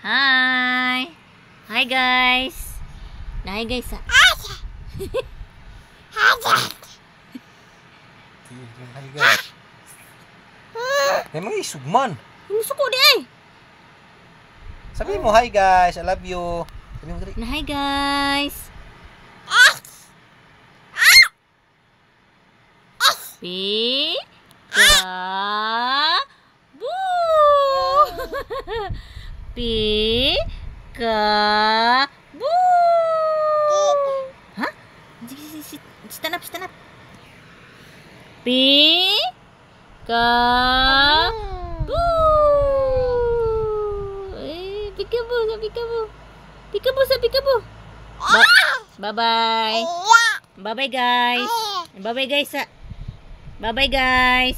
Hi. Hi guys. Hi guys. Hi guys. Memang isugman. Suko di ay. Sabi mo hi guys, I love you. Sabi mo dali. Hi guys. Pi ka bu. Pi ka bu. Hah? Stand up, stand up. Pi ka bu. Peekaboo, sa peekaboo. Peekaboo, sa peekaboo. Bye-bye. Bye-bye guys. Bye-bye guys. Bye-bye guys.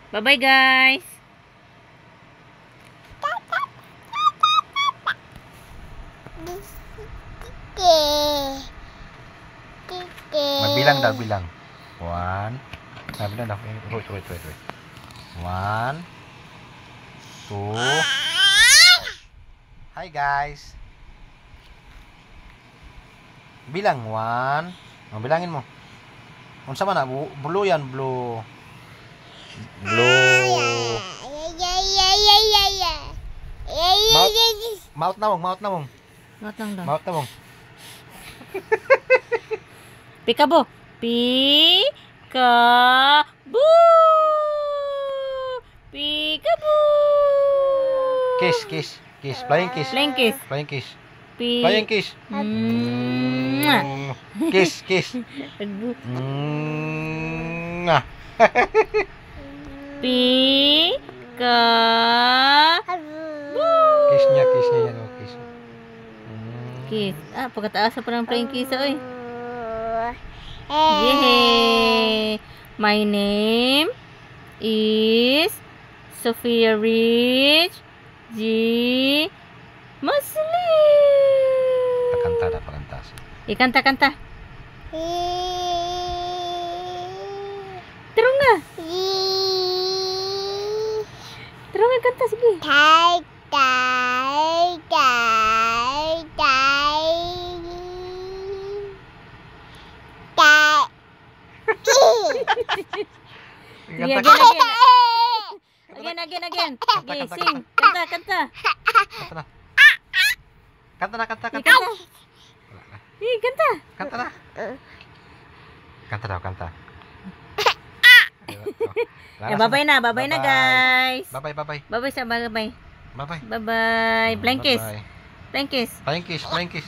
Bye-bye guys. Magbilang daw, bilang. 1. Bilang daw. Wait. 1, 2. Hi guys. Bilang 1. Bilangin mo. Unsa man na? Blue yan, blue. Blue. Mouth na mong. Not lang daw. Mouth na mong. Peekaboo. Peekaboo. Peekaboo. Kiss. Flying kiss. Flying kiss. Flying kiss. Pi. Flying kiss. Kiss. Peekaboo. Kiss niya yan. Oh, kiss. Kiss. Pagkataas pa ng flying kiss oy. Yay! My name is Sophia Rich G. Muslim. Pakanta. Kanta. Terus nga. Kanta, sige. Again. Okay, sing. Kanta. Kanta na. Kanta. Kanta daw. Bye-bye na guys. Bye. Bye-bye sa bye. Bye. Bye-bye. Flying kiss. Flying kiss.